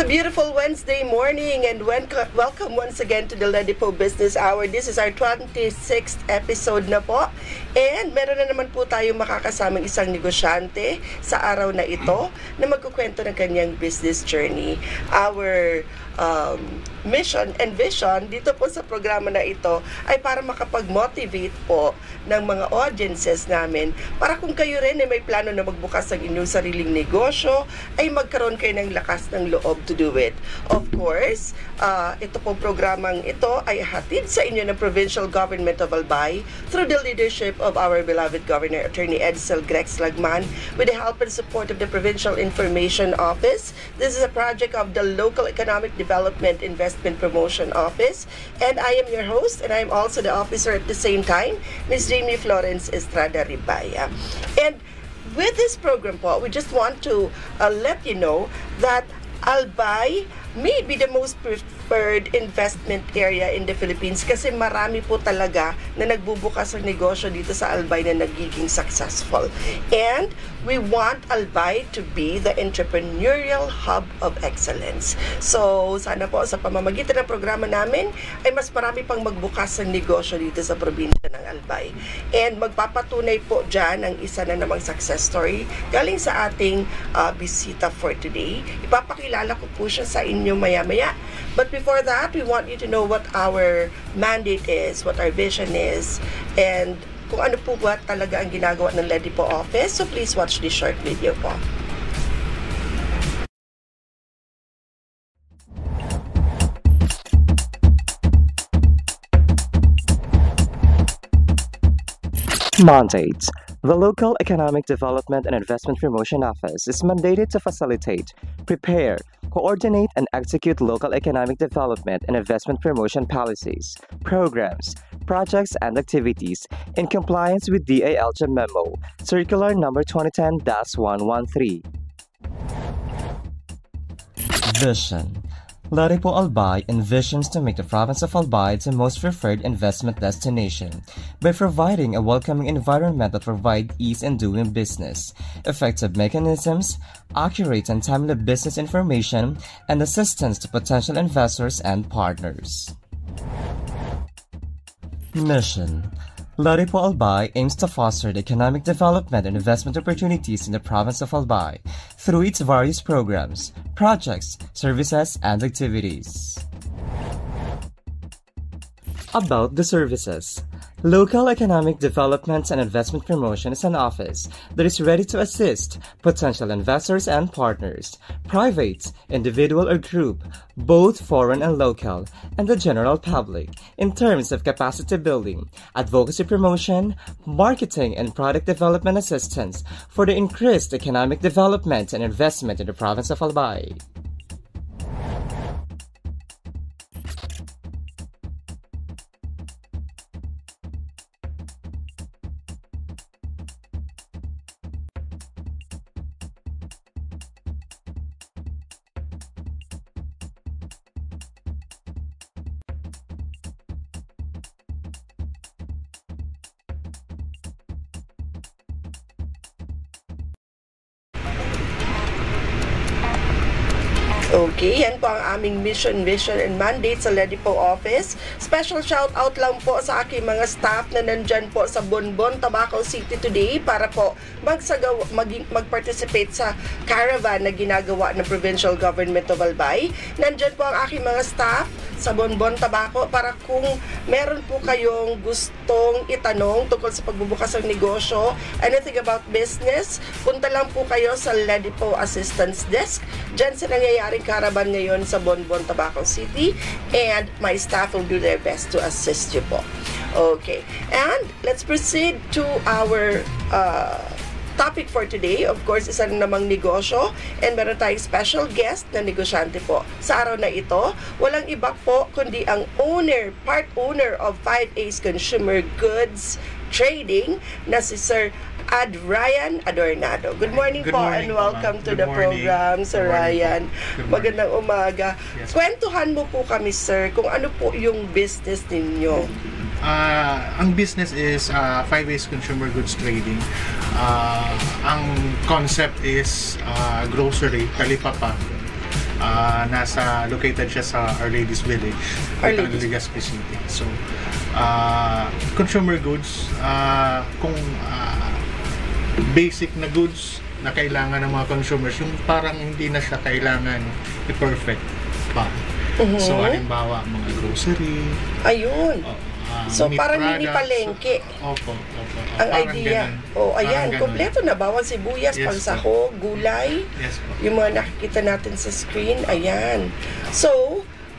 It's a beautiful Wednesday morning and welcome once again to the Ledipo Business Hour. This is our 26th episode na po. And meron na naman po tayo makakasamang isang negosyante sa araw na ito na magkukwento ng kanyang business journey. Our mission and vision dito po sa programa na ito ay para makapag-motivate po ng mga audiences namin para kung kayo rin ay may plano na magbukas ng inyong sariling negosyo ay magkaroon kayo ng lakas ng loob to do it. Of course, ito po programang ito ay hatid sa inyo ng Provincial Government of Albay through the leadership of our beloved Governor Attorney Edsel Grex Lagman with the help and support of the Provincial Information Office. This is a project of the Local Economic Development Investment Promotion Office, and I am your host, and I am also the officer at the same time, Ms. Jamie Florence Estrada Ribaya. And with this program po, we just want to let you know that Albay may be the most preferred investment area in the Philippines kasi marami po talaga na nagbubukas ng negosyo dito sa Albay na nagiging successful. And we want Albay to be the entrepreneurial hub of excellence. So, sana po sa pamamagitan ng programa namin ay mas marami pang magbukas ng negosyo dito sa probinsya ng Albay. And magpapatunay po dyan ang isa na namang success story galing sa ating bisita for today. Ipapakilala ko po siya sa inyo maya-maya. But before that, we want you to know what our mandate is, what our vision is, and kung ano po ba talaga ang ginagawa ng Ledipo Office. So please watch this short video po. Mandates. The Local Economic Development and Investment Promotion Office is mandated to facilitate, prepare, coordinate, and execute local economic development and investment promotion policies, programs, projects, and activities in compliance with DALJ Memo, Circular Number 2010-113. Vision. Ledipo Albay envisions to make the province of Albay the most preferred investment destination by providing a welcoming environment that provides ease in doing business, effective mechanisms, accurate and timely business information, and assistance to potential investors and partners. Mission. Ledipo Albay aims to foster the economic development and investment opportunities in the province of Albay through its various programs, projects, services, and activities. About the services. Local Economic Development and Investment Promotion is an office that is ready to assist potential investors and partners, private, individual or group, both foreign and local, and the general public, in terms of capacity building, advocacy promotion, marketing and product development assistance for the increased economic development and investment in the province of Albay. Okay, yan po ang aming mission, vision, and mandate sa Ledipo Office. Special shout out lang po sa aking mga staff na nandyan po sa Bonbon, Tabaco City today para po mag-participate sa caravan na ginagawa ng Provincial Government of Albay. Nandyan po ang aking mga staff sa Bonbon, Tabaco para kung meron po kayong gustong itanong tungkol sa pagbubukas ng negosyo, anything about business, punta lang po kayo sa Ledipo Assistance Desk. Diyan sa nangyayaring caravan ngayon sa Bonbon, Tabaco City, and my staff will do their best to assist you po. Okay, and let's proceed to our topic for today. Of course, isa na namang negosyo, and meron tayong special guest na negosyante po. Sa araw na ito, walang iba po kundi ang part owner of 5A's Consumer Goods Trading na si Sir Ryan Adornado. Good morning po and welcome to the program, Sir Ryan. Magandang umaga. Yes. Kwentuhan mo po kami, sir, kung ano po yung business ninyo. Ang business is 5A's Consumer Goods Trading. Ang concept is grocery, talipapa. Located siya sa Our Ladies Village, Our Ladies. Legazpi City. So, consumer goods, kung basic na goods na kailangan ng mga consumers, yung parang hindi na siya kailangan i-perfect pa. So, halimbawa, mga grocery. Ayun. So, meat parang mini products. palengke. Opo. Ang Parang idea. ganun. Ayan, Parang kompleto na. Bawang sibuyas, Yes, pansahog, gulay. Yes po. Yung mga nakikita natin sa screen, ayan. So,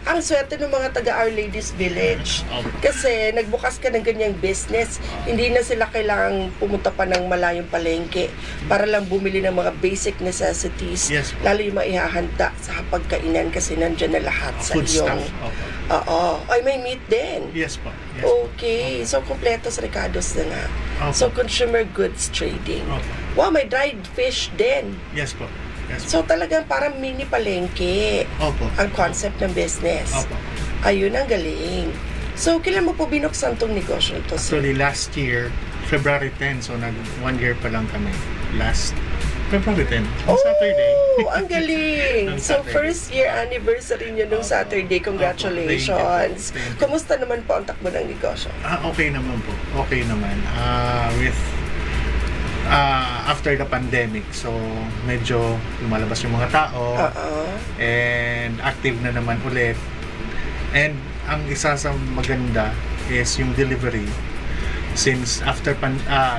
ang swerte ng mga taga Our Ladies Village. Kasi nagbukas ka ng ganyang business, hindi na sila kailangang pumunta pa ng malayong palengke para lang bumili ng mga basic necessities. Yes po. Lalo yung maihahanda sa hapagkainan kasi nandyan na lahat sa Food iyong... stuff. Opo. Oo. Ay, may meat din. Yes po. Yes po. Okay. So, kompleto sa Ricardo's na nga. Opo. So, consumer goods trading. Opo. Wow, may dried fish din. Yes po. Yes po. So, talagang parang mini palengke Opo. ang concept ng business. Opo. Ayun, ang galing. So, kailan mo po binuksan tong negosyo ito? Actually, last year, February 10, so 1 year pa lang kami. Last February 10, on Saturday. Oh, ang galing! Ang So, Saturday. first year anniversary nyo nung Saturday. Congratulations! Thank you. Kumusta naman po ang takbo ng negosyo? Okay naman po. Okay naman. After the pandemic, so medyo lumalabas yung mga tao and active na naman ulit. And ang isa sa maganda is yung delivery. Since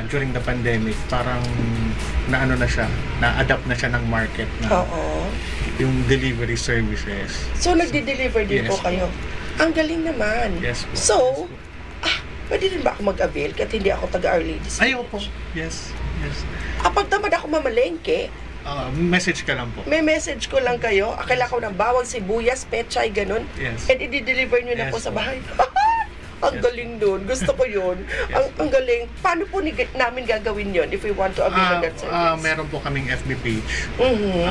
during the pandemic, parang na-adapt na siya ng market na yung delivery services. So, nagde-deliver din Yes po po. kayo? Ang galing naman. Yes po. So, pwede rin ba ako mag-avail kahit hindi ako taga Our Ladies? Ayaw po. Yes. Pag tamad ako mamalengke, Message ka lang po. may message ko lang kayo. Akala ko ng bawang sibuyas, pechay, ganun. Yes. And i-deliver nyo na Yes po sa po. bahay. Ang Yes. galing doon. Gusto ko yun. Yes. Ang galing. Paano po namin gagawin yun if we want to avail of that service? Meron po kaming FB page. Mhm.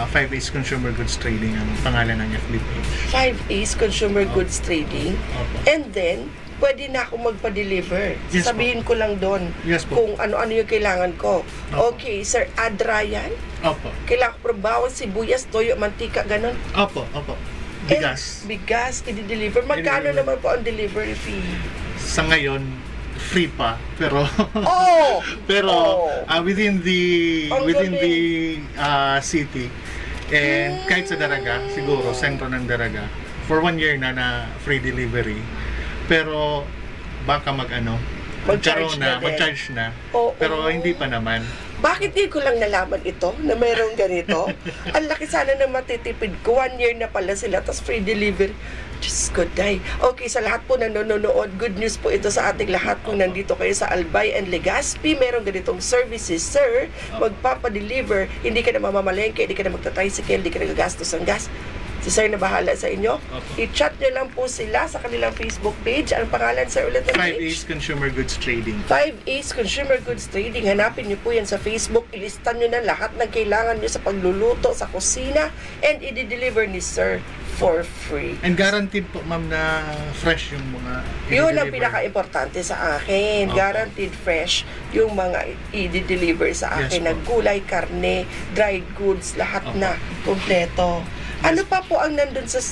5 A's Consumer Goods Trading ang pangalan ng FB page. 5 A's Consumer Goods Trading. Opo. And then, pwede na ako magpa-deliver. Yes, Sabihin ko lang doon Yes po. kung ano-ano yung kailangan ko. Opo. Okay, Sir Adrayan. Opo. Kailangan ko bawang, sibuyas, toyo, mantika, ganun. Opo. Bigas. And bigas, i-deliver. Magkano I-deliver. naman po ang delivery fee? Sa ngayon, free pa. Pero Oh! within the Ang city and kahit sa Daraga, siguro sentro ng Daraga, for 1 year na free delivery. Pero baka Mag-charge na din. mag-charge na. Oo. Pero hindi pa naman. Bakit di ko lang nalaman ito na mayroong ganito? Ang laki sana na matitipid ko. 1 year na pala sila, tapos free delivery. Diyos ko, day. Okay, sa lahat po na nanonood, good news po ito sa ating lahat kung nandito kayo sa Albay and Legazpi. Merong ganitong services, sir. Magpapadeliver. Hindi ka na mamamalengke, hindi ka na magta-tricycle, hindi ka na gagastos ng gas. Si sir na bahala sa inyo. I-chat nyo lang po sila sa kanilang Facebook page. Ang pangalan, sir, ulit ng 5 page? A's Consumer Goods Trading. 5 A's Consumer Goods Trading. Hanapin nyo po yan sa Facebook. Ilistan nyo na lahat ng kailangan nyo sa pagluluto, sa kusina, and i-deliver ni sir for free. And guaranteed po, ma'am, na fresh yung mga Yun ang i-deliver. pinaka-importante sa akin. Opo. Guaranteed fresh yung mga i-deliver sa Yes akin na po. gulay, karne, dried goods, lahat Opo. na kompleto. Ano pa po ang nandun sa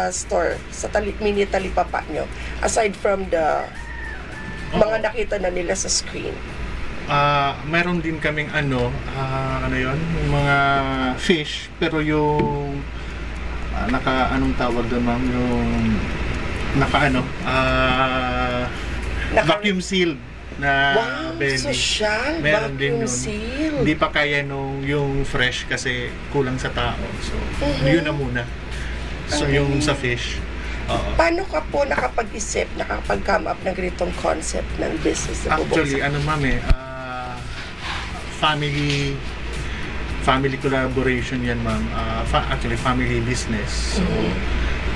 store, sa mini talipapa nyo? Aside from the mga nakita na nila sa screen. Meron din kaming ano yun, yung mga fish, pero yung anong tawag doon, ma'am, yung vacuum sealed na Wow, belly. social, Meron din vacuum nun. seal. Hindi pa kaya yung fresh kasi kulang sa tao. So, yun na muna. So, yung sa fish. Oo. Paano ka po nakapag-isip, nakapag-come up ng ganitong concept ng business na Actually, family collaboration yan, ma'am. Actually, family business. So,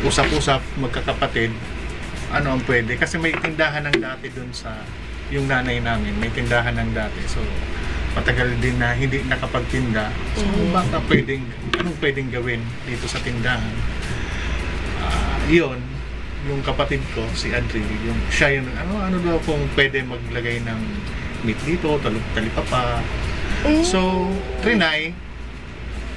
usap-usap, magkakapatid, ano ang pwede. Kasi may tindahan ng dati dun sa yung nanay namin. May tindahan ng dati. So, matagal din na hindi nakapagtinda. So, baka anong pwedeng gawin dito sa tindahan? Yun, yung kapatid ko, si Adri, siya yung, ano daw kung pwede maglagay ng meat dito, talipapa. So, trinay,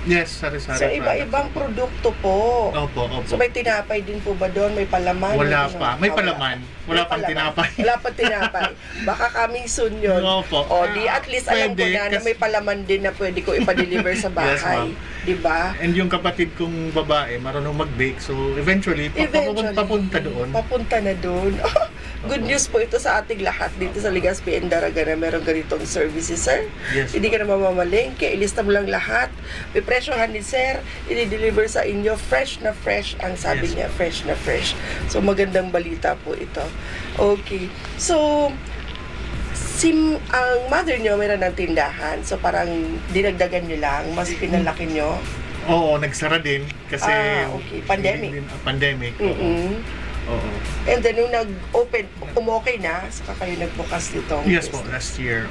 Yes, sari-sari So, iba-ibang produkto po. Opo. So, may tinapay din po ba doon? May palaman? Wala pa. May palaman. Wala pang tinapay. Wala pang tinapay. Baka coming soon yun. Opo. O, di at least alam ko na may palaman din na pwede ko ipa-deliver sa bahay. Yes, diba? And yung kapatid kong babae, marunong mag-bake. So, eventually papunta doon. Papunta na doon. Good news po ito sa ating lahat dito sa Legazpi and Daraga na meron ganitong services, sir. Yes. Hindi ka na mamamalengke. Ilista mo lang lahat. Pipresyohan ni sir. I-deliver sa inyo. Fresh na fresh. Ang sabi niya, fresh na fresh. So, magandang balita po ito. Okay. So, ang mother nyo mayroon ng tindahan. So, parang dinagdagan nyo lang. Mas pinalaki nyo. Oo, nagsara din. Kasi okay. Pandemic. Pandemic. Oo. And then, nung nag-open, umokay na, saka kayo nagbukas nitong Yes po, last year.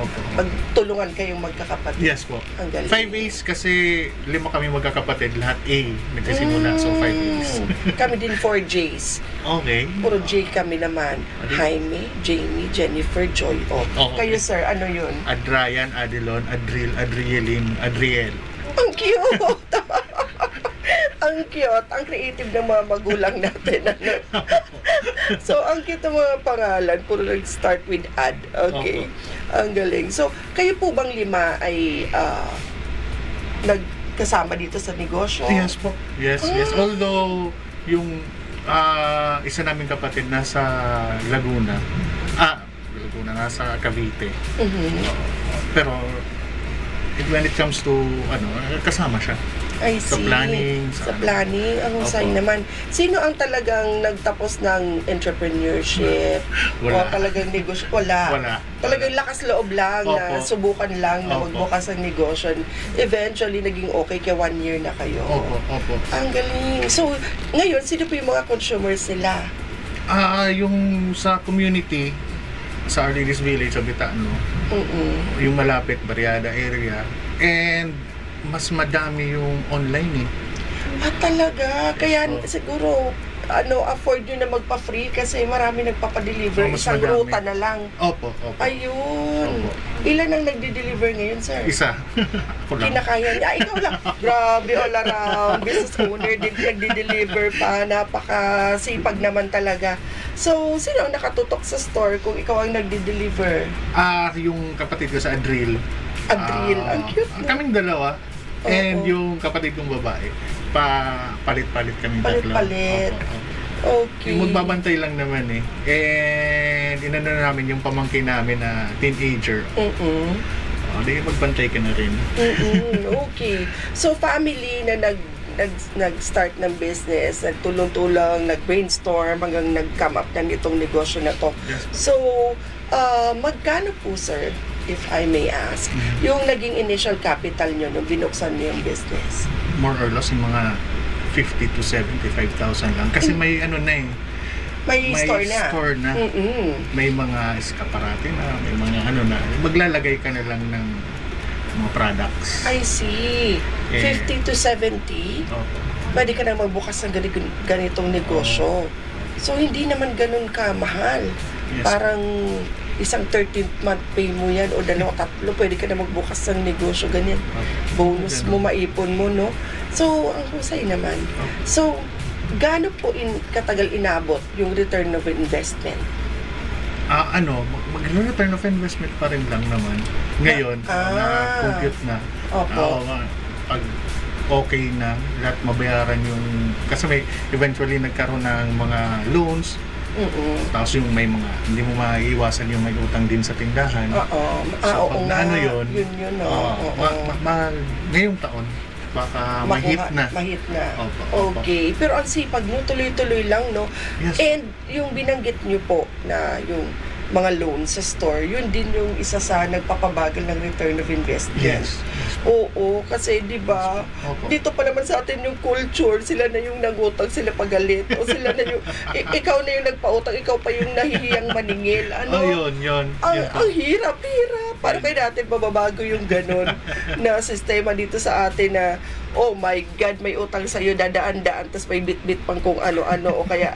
Opo. Magtulungan kayong magkakapatid. Yes po. Ang galing. 5 A's kasi 5 kami magkakapatid. Lahat A nagsisimula. So, 5 A's. Kami din 4 J's. Okay. Puro J kami naman. Jaime, Jamie, Jennifer, Joy. Okay. Kayo, sir, ano yun? Adrayan, Adelon, Adril, Adrielin, Adriel. Ang cute! Ang cute, ang creative ng mga magulang natin. Ano? So, ang cute ng mga pangalan, puro nag-start with ad. Okay. Ang galing. So, kayo po bang 5 ay nagkasama dito sa negosyo? Yes po. Yes. Although, yung isa naming kapatid nasa Laguna. Nasa Cavite. Pero, when it comes to, kasama siya. I see. Sa planning. Sa planning. Ang husay naman. Sino ang talagang nagtapos ng entrepreneurship? Wala. O talagang negosyo? Wala. Talagang lakas loob lang na subukan lang na magbukas ng negosyo. Eventually, naging okay kaya 1 year na kayo. Opo. Ang galing. So, ngayon, sino po yung mga consumers nila? Yung sa community, sa Arlilis Village, sa Bitano, yung malapit, Barriada area, and mas madami yung online Talaga? Kaya siguro, afford nyo na magpa-free kasi marami nagpapadeliver. Isang madami. ruta na lang. Opo. Ayun. Opo. Ilan ang nagde-deliver ngayon, sir? Isa. Ako lang. Kinakaya niya. Ikaw lang. Grabe, all around. Business owner din nagde-deliver pa. Napakasipag naman talaga. So, sino ang nakatutok sa store kung ikaw ang nagde-deliver? Yung kapatid ko sa Adril. Ang cute. Kaming dalawa. And yung kapatid kong babae. Palit-palit kami tatlo. Palit-palit. Okay. Yung magbabantay lang naman And inano namin yung pamangkin namin na teenager. Di magbantay ka na rin. Okay. So, family na nag-start ng business, nagtulong-tulong, nag-brainstorm, hanggang nag-come up na nitong negosyo na to. Yes. So, magkano po, sir, if I may ask, yung naging initial capital nyo nung binuksan nyo yung business? More or less yung mga 50 to 75,000 lang. Kasi may May store na. May mga eskaparate na, may mga maglalagay ka na lang ng mga products. I see. 50 to 70? Pwede ka na magbukas ng ganitong negosyo. So, hindi naman ganun kamahal. Yes. Parang isang 13th month pay mo yan o 2, 3, pwede ka na magbukas ng negosyo, ganyan. Bonus mo, maipon mo, no? So, ang husay naman. So, gaano po katagal inabot yung return of investment? Mag-return of investment pa rin lang naman. Ngayon, na-compute na. Pag okay na, lahat mabayaran yung... Kasi may eventually nagkaroon ng mga loans. Tapos yung may mga, hindi mo maiiwasan yung may utang din sa tindahan. So, pag na yun, ngayong taon, baka mahit na. Okay. Pero ang sipag nyo, tuloy-tuloy lang, no? Yes. And yung binanggit nyo po na yung mga loans sa store, yun din yung isa sa nagpapabagal ng return of investment. Yes. Oo, kasi di ba dito pa naman sa atin yung culture, sila na yung nangutang, sila pagalit, o sila na yung, ikaw na yung nagpautang, ikaw pa yung nahihiyang maningil. Yun. Ang hirap. Para kayo natin mababago yung ganun na sistema dito sa atin na, oh my God, may utang sa'yo, dadaan-daan, tapos may bit-bit pang kung ano-ano, o kaya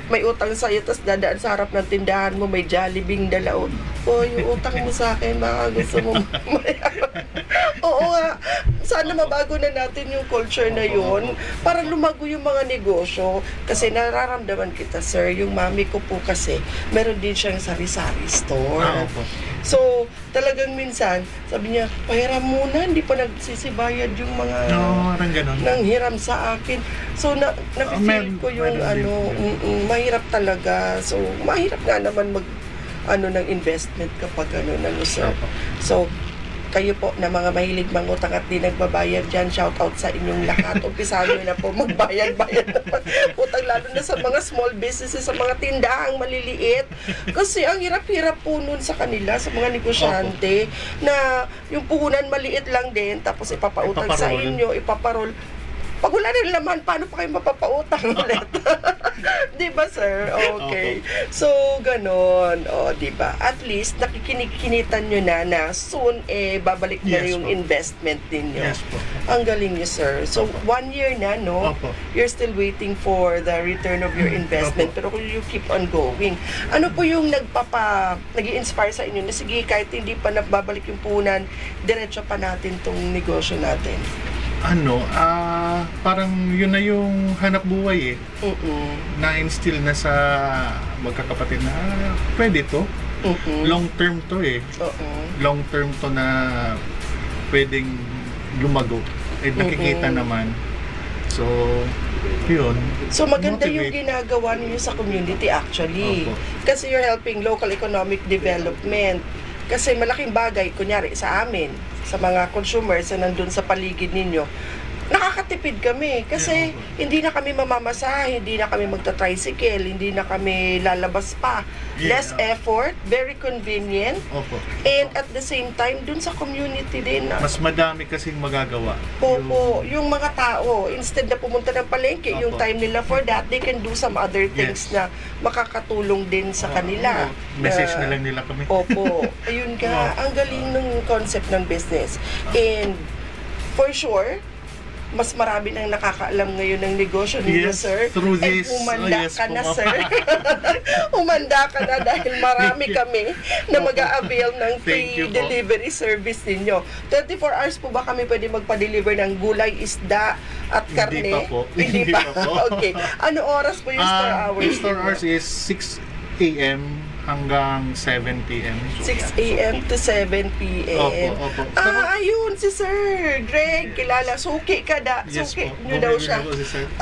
may utang sa'yo, tapos dadaan sa harap ng tindahan mo, may Jollibee dala. O, yung utang mo sa akin, baka gusto mo Oo nga, sana mabago na natin yung culture na yun para lumago yung mga negosyo. Kasi nararamdaman kita, sir, yung mami ko po kasi, meron din siyang sari-sari store. So, talagang minsan, sabi niya, pahiram muna, hindi pa nagsisibayad yung mga nang hiram sa akin. So, na-feel ko yung mahirap talaga. So, mahirap nga naman ng investment kapag sir. So, kayo po na mga mahilig mangutang at di nagbabayad dyan, shout out sa inyong lahat. Umpisahan nyo na po magbayad-bayad na utang, lalo na sa mga small businesses, sa mga tindahang maliliit. Kasi ang hirap-hirap po nun sa kanila, sa mga negosyante, na yung puhunan maliit lang din, tapos ipapautang sa inyo, ipaparol. Pag wala rin laman, paano pa kayo mapapautang ulit? Diba, sir? Okay. So, ganon. O, diba? At least, nakikinitan nyo na soon, babalik na yung investment ninyo. Yes po. Ang galing nyo, sir. So, 1 year na, no? Opo. You're still waiting for the return of your investment. Pero kung you keep on going, ano po yung nag-i-inspire sa inyo na sige, kahit hindi pa nababalik yung puhunan, diretso pa natin tong negosyo natin? Parang yun na yung hanap buhay na-instill na sa magkakapatid na pwede to. Long term to long term to na pwedeng lumago. Nakikita naman. So, yun. So, maganda yung ginagawa ninyo sa community actually. Kasi you're helping local economic development. Kasi malaking bagay, kunyari sa amin, sa mga consumers na nandun sa paligid ninyo, nakakatipid kami kasi hindi na kami mamamasa, hindi na kami magta-tricycle, hindi na kami lalabas pa. Less effort, very convenient, and at the same time, dun sa community din. Mas madami kasing magagawa. Yung mga tao, instead na pumunta ng palengke, yung time nila for that, they can do some other things na makakatulong din sa kanila. Message na lang nila kami. Ayun ka, ang galing ng concept ng business. And for sure, mas marami nang nakakaalam ngayon ng negosyo ninyo, sir. Through this. Humanda ka na, sir. Humanda ka na dahil marami kami na mag-a-avail ng free delivery service ninyo. 24 hours po ba kami pwede magpa-deliver ng gulay, isda, at karne? Hindi pa po. Okay. Ano oras po yung store hours? Yung store hours is 6 a.m. hanggang 7 p.m. 6 a.m. to 7 p.m. Ayun, si Sir Greg, kilala. Suki ka da. Suki nyo daw siya.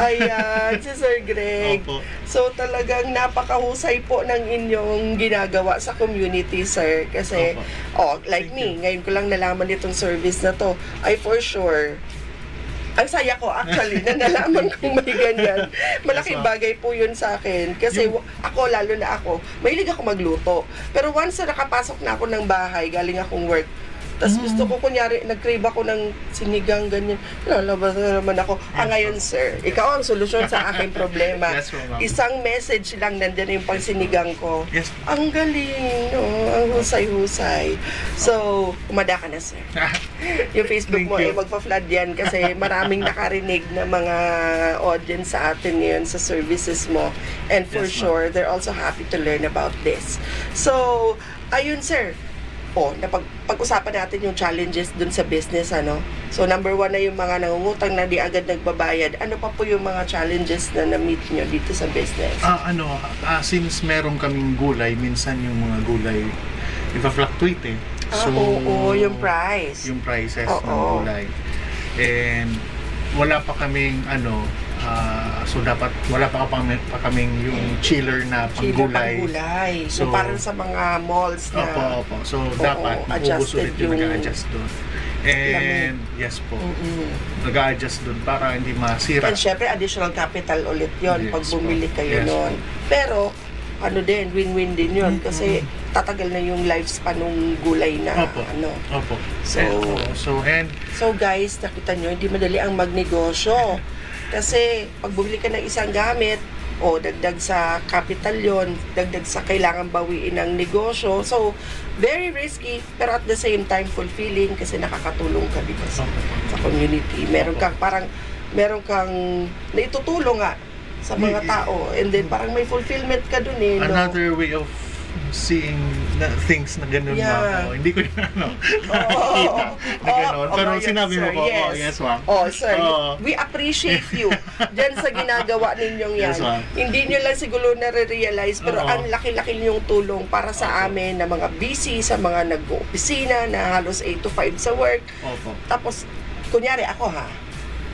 Ayan, si Sir Greg. So, talagang napakahusay po ng inyong ginagawa sa community, sir. Kasi, like me, ngayon ko lang nalaman itong service na to. I for sure, ang saya ko actually na nalaman kong may ganyan. Malaking bagay po yun sa akin. Kasi ako, lalo na ako, mahilig ako magluto. Pero once na nakapasok na ako ng bahay, galing akong work, tapos gusto ko, kunyari, nag-crave ako ng sinigang, ganyan. Lalabas na naman ako. Ngayon, sir, ikaw ang solusyon sa aking problema. Isang message lang, nandyan yung pangsinigang ko. Ang galing, ang husay-husay. So, umada ka na, sir. Yung Facebook mo, magpa-flood yan kasi maraming nakarinig na mga audience sa atin ngayon sa services mo. And for sure, they're also happy to learn about this. So, ayun, sir. Pag-usapan natin yung challenges dun sa business, So, number 1 na yung mga nangungutang na di agad nagbabayad. Ano pa po yung mga challenges na na-meet nyo dito sa business? Since meron kaming gulay, minsan yung mga gulay ipa-fluctuate So, yung price. Yung prices ng gulay. And wala pa kaming so dapat wala pa kaming yung chiller na panggulay. So parang sa mga malls na So dapat maubos ulit yung nag-a-adjust doon. And yes po, nag-a-adjust doon para hindi masira. And syempre additional capital ulit yon pag bumili kayo noon. Pero win-win din yun kasi tatagal na yung lifespan ng gulay na So guys, nakita nyo, hindi madali ang magnegosyo. Kasi pag bumili ka ng isang gamit, dagdag sa capital yon, dagdag sa kailangan bawiin ng negosyo. So, very risky, pero at the same time fulfilling kasi nakakatulong ka sa community. Meron kang naitutulong sa mga tao. And then parang may fulfillment ka dun eh. No? Another way of seeing things na ganun, Yeah. ma'am. Hindi ko na nakikita na ganun. Pero yes, sinabi mo sir, po, yes. Yes, ma'am. Sir, we appreciate you dyan sa ginagawa ninyong yan. Yes, ma'am. Hindi nyo lang siguro nare-realize, pero Oo. ang laki-laki ninyong tulong para sa amin na mga busy, sa mga nag-opisina na halos 8 to 5 sa work. Opo. Tapos, kunyari ako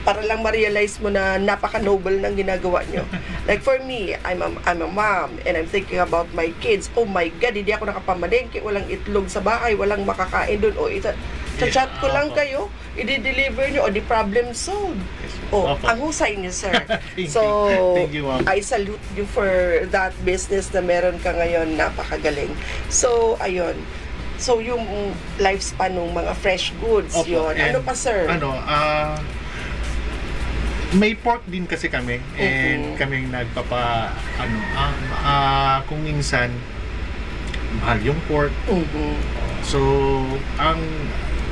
para lang ma-realize mo na napaka-noble ng ginagawa nyo. Like for me, I'm a mom and I'm thinking about my kids. Oh my God, hindi ako nakapamalengke, walang itlog sa bahay, walang makakain doon. O, chat ko lang kayo, i-deliver nyo, o di problem solved. Oh, Opo. ang husay niyo, sir. Thank So, you. Thank you, ma'am. I salute you for that business na meron ka ngayon, napakagaling. So, ayun. So, yung lifespan ng mga fresh goods, Opo. yun. And Ano pa, sir? May pork din kasi kami and kaming kung minsan mahal yung pork. So, ang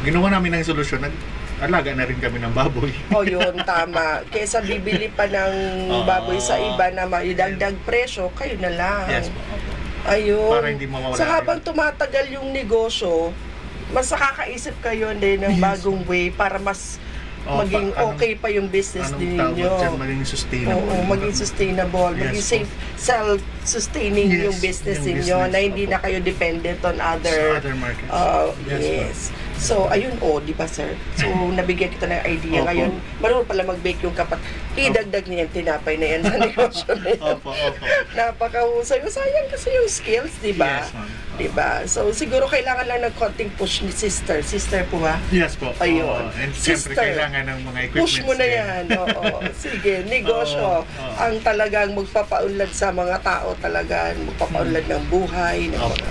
ginawa namin ng solusyon, nag-alaga na rin kami ng baboy. Yun, tama. Kesa bibili pa ng baboy sa iba na maidagdag presyo, kayo na lang. Yes po. Opo. Ayun. Para hindi mawawala. So, habang tumatagal yung negosyo, mas nakakaisip kayo din ng bagong way para mas maging okay pa yung business din ninyo. Maging sustainable. Oo, maging sustainable. Yes, maging self-sustaining Yes, yung business yung ninyo business, na hindi opo. na kayo dependent on Sa other other markets. yes. So, ayun, di ba, sir? So, nabigyan kita ng idea. Opo. Ngayon, marunong pala mag-bake yung idagdag niya yung tinapay na yan sa negosyo na yan. Opo. Napakahusay. Sayang kasi yung skills, di ba? Yes, ma'am. Diba? So, siguro kailangan lang ng konting push ni sister. Sister po ba? Yes po. Ayun. And siyempre Sister, kailangan ng mga equipments. push mo na din. yan. Oo. Sige, negosyo. Ang talagang magpapaunlad sa mga tao talaga. Magpapaunlad ng buhay, ng mga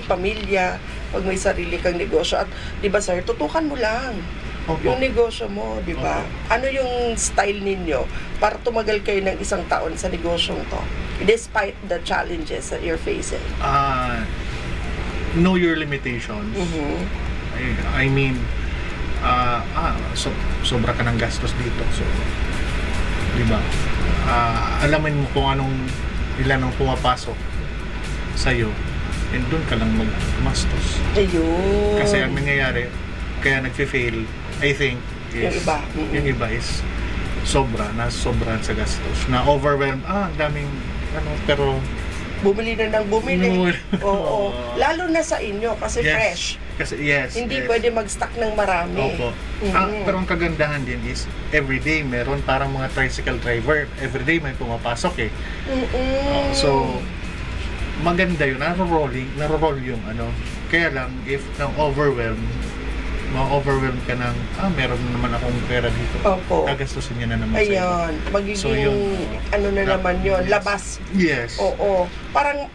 pamilya. Pag may sarili kang negosyo. At, di ba, sir, tutukan mo lang yung negosyo mo, di ba? Ano yung style ninyo para tumagal kayo ng 1 taon sa negosyong to? Despite the challenges that you're facing. Know your limitations. I mean, sobra ka ng gastos dito. So, di ba? Alamin mo kung ilan ang pumapasok sa'yo. And doon ka lang magmastos. Ayun. Kasi ang nangyayari, kaya nagfi-fail, I think, is yung iba is sobrang sa gastos. Na overwhelmed, ang daming, pero bumili na ng bumili. Oo. Lalo na sa inyo kasi fresh. Kasi Hindi pwede mag-stock ng marami. Opo. Pero ang kagandahan din is everyday meron parang mga tricycle driver. Everyday may pumapasok eh. So maganda yun. Naro-roll yung Kaya lang if ma-overwhelm ka ng meron naman akong pera dito. Opo. Gagastusin niya na naman sa Ayun. Magiging naman yun. Labas. Yes. Oo. Parang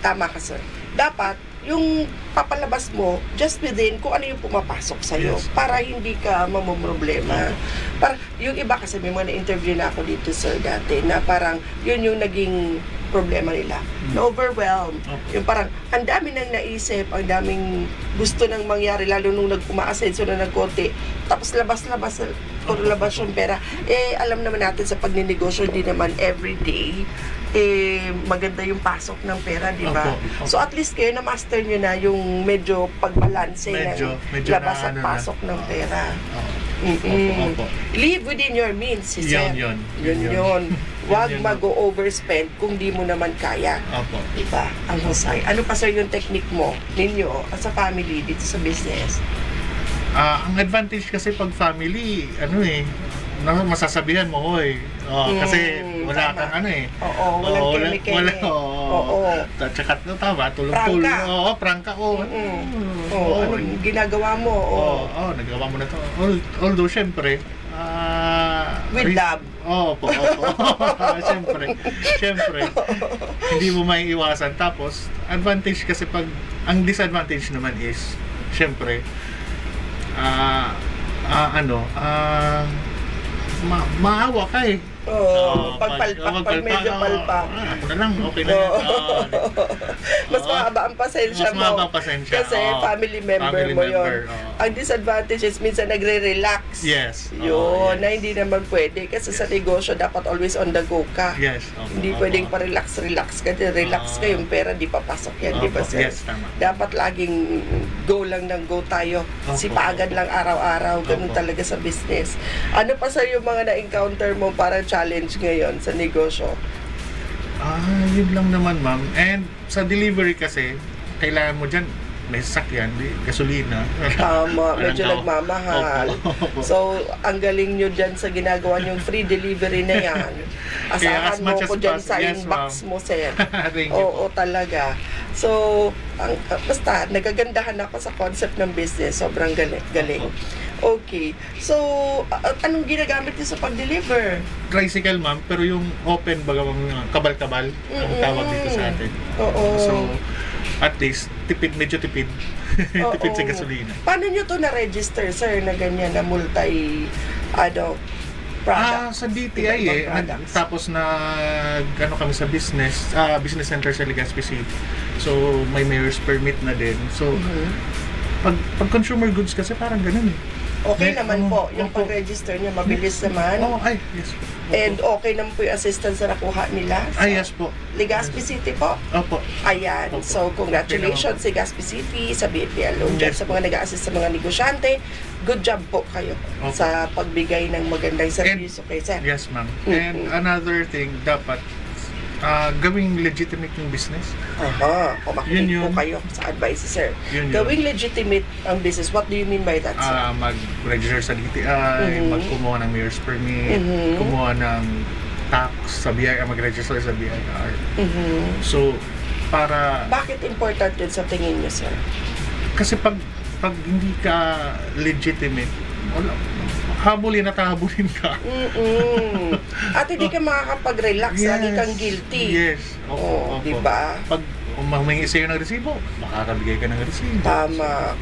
tama ka, sir. Dapat yung papalabas mo just within kung ano yung pumapasok sa'yo para hindi ka mamumroblema. Para yung iba kasi may mga na-interview na ako dito, sir, dati na parang yun yung naging problema nila. Na-overwhelm. Yung parang ang dami nang naisip, ang daming gusto nang mangyari lalo nung nag-umaasenso na nagkonti. Tapos labas yung pera. Alam naman natin sa pagninegosyo, hindi naman everyday maganda yung pasok ng pera, di ba? So at least kayo na-master nyo na yung medyo pagbalanse ng labas at pasok ng pera. Live within your means, si Sir. Yun. Huwag mag-overspend kung di mo naman kaya. Diba? Ang husay. Ano pa, sir, yung technique mo ninyo as a family dito sa business? Ang advantage kasi pag family, masasabihan mo, kasi wala kang walang keme-keme. Tsaka tama, tulong-tulong. Prangka. Anong ginagawa mo? Nagawa mo na to. Although, syempre, with love. Syempre, hindi mo maiiwasan. Tapos, advantage kasi ang disadvantage naman is, syempre, maawa ka Pag medyo palpak. Ako na lang, okay na yan. Mas mahaba ang pasensya mo. Mas mahaba ang pasensya. Kasi family member mo yun. Ang disadvantage is minsan nagre-relax. Yes. Yun, na hindi naman pwede. Kasi sa negosyo, dapat always on the go ka. Yes. Hindi pwedeng pa-relax ka. Relax ka, yung pera di papasok yan, di ba sir? Yes, tama. Dapat laging go lang ng go tayo. Sipagan lang araw-araw. Ganun talaga sa business. Ano pa sa yung mga na-encounter mo parang challenge ngayon sa negosyo? Yun lang naman, ma'am. And sa delivery kasi, kailangan mo dyan, may sasakyan, gasolina. Tama, medyo nagmamahal. So, ang galing nyo dyan sa ginagawa nyong free delivery na yan. Asahan mo ko dyan sa inbox mo, sir. Oo, talaga. So, basta, nagagandahan ako sa concept ng business. Sobrang galing. Okay. So, anong ginagamit niyo sa pag-deliver? Tricycle, ma'am, pero yung open, baga kabal-kabal, ang tawag dito sa atin. Oo. So, at least, medyo tipid. Tipid sa gasolina. Paano nyo to na-register, sir, na ganyan, na product? Sa DTI tapos kami sa business center sa Legazpi City. So, may mayor's permit na din. So, pag consumer goods kasi parang ganun eh. Okay naman po, yung pag-register niya, mabilis naman. Yes. And okay naman po yung assistance na nakuha nila. Yes po. Legazpi City po? Opo. Ayan. Opo. So, congratulations sa Legazpi City, sa BPL Loan Dyan, sa mga nag-a-assist sa mga negosyante. Good job po kayo sa pagbigay ng magandang servisyo kay sir. Yes, ma'am. And another thing, dapat gawing legitimate yung business. Makinig po kayo sa advice, sir. Gawing legitimate ang business. What do you mean by that, sir? Mag-register sa DTI, magkumuha ng mayor's permit, kumuha ng tax sa BIR, mag-register sa BIR. So, para... Bakit important yun sa tingin niyo, sir? Kasi pag hindi ka legitimate, wala, habulin at habulin ka. At hindi ka makakapag-relax, lagi kang guilty. Yes. Di ba? Pag humingi sa'yo ng resibo, makakabigay ka ng resibo. Tama.